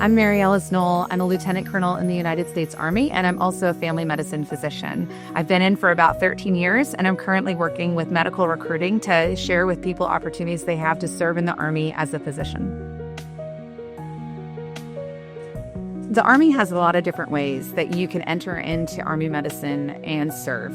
I'm Mary Ellis Noel. I'm a lieutenant colonel in the United States Army, and I'm also a family medicine physician. I've been in for about 13 years, and I'm currently working with medical recruiting to share with people opportunities they have to serve in the Army as a physician. The Army has a lot of different ways that you can enter into Army medicine and serve.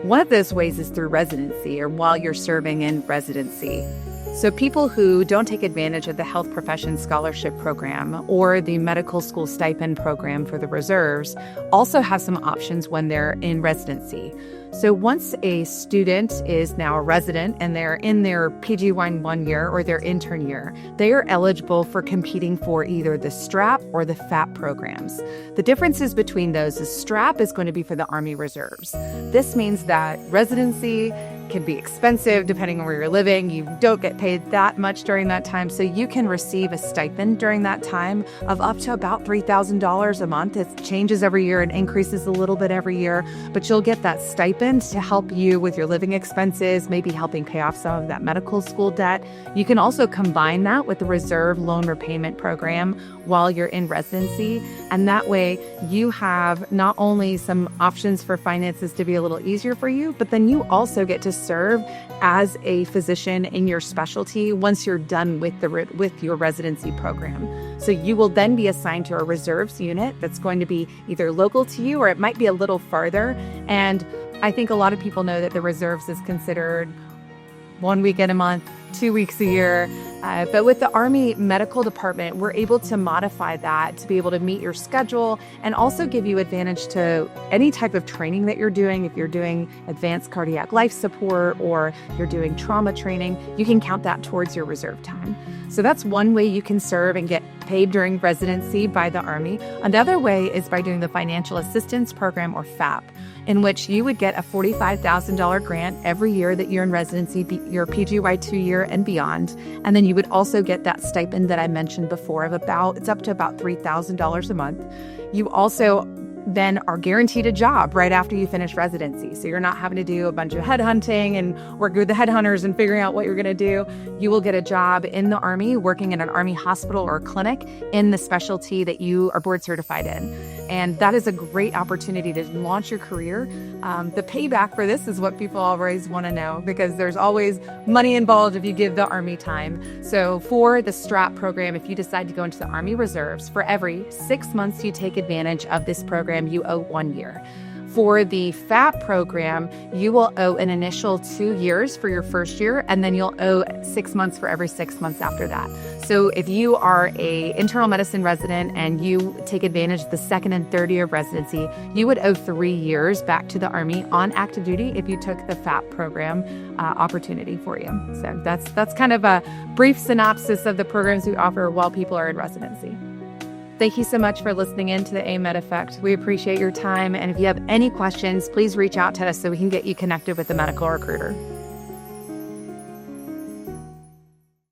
One of those ways is through residency, or while you're serving in residency. So people who don't take advantage of the Health Professions Scholarship Program or the Medical School Stipend Program for the reserves also have some options when they're in residency. So once a student is now a resident and they're in their PG-1 1 year or their intern year, they are eligible for competing for either the STRAP or the FAP programs. The differences between those is STRAP is going to be for the Army Reserves. This means that residency can be expensive depending on where you're living. You don't get paid that much during that time, so you can receive a stipend during that time of up to about $3,000 a month. It changes every year and increases a little bit every year, but you'll get that stipend to help you with your living expenses, maybe helping pay off some of that medical school debt. You can also combine that with the Reserve Loan Repayment Program while you're in residency, and that way you have not only some options for finances to be a little easier for you, but then you also get to serve as a physician in your specialty once you're done with your residency program. So you will then be assigned to a reserves unit that's going to be either local to you or it might be a little farther. And I think a lot of people know that the reserves is considered 1 weekend a month, 2 weeks a year. But with the Army Medical Department, we're able to modify that to be able to meet your schedule and also give you advantage to any type of training that you're doing. If you're doing advanced cardiac life support or you're doing trauma training, you can count that towards your reserve time. So that's one way you can serve and get paid during residency by the Army. Another way is by doing the Financial Assistance Program, or FAP, in which you would get a $45,000 grant every year that you're in residency, your PGY 2 year and beyond. And then you would also get that stipend that I mentioned before of it's up to about $3,000 a month. You also then are guaranteed a job right after you finish residency. So you're not having to do a bunch of headhunting and work with the headhunters and figuring out what you're going to do. You will get a job in the Army, working in an Army hospital or clinic in the specialty that you are board certified in. And that is a great opportunity to launch your career. The payback for this is what people always want to know, because there's always money involved if you give the Army time. So for the STRAP program, if you decide to go into the Army Reserves, for every 6 months you take advantage of this program, you owe 1 year. For the FAP program, you will owe an initial 2 years for your first year, and then you'll owe 6 months for every 6 months after that. So if you are a internal medicine resident and you take advantage of the second and third year of residency, you would owe 3 years back to the Army on active duty if you took the FAP program opportunity for you. So that's kind of a brief synopsis of the programs we offer while people are in residency. Thank you so much for listening in to the AMED Effect. We appreciate your time. And if you have any questions, please reach out to us so we can get you connected with the medical recruiter.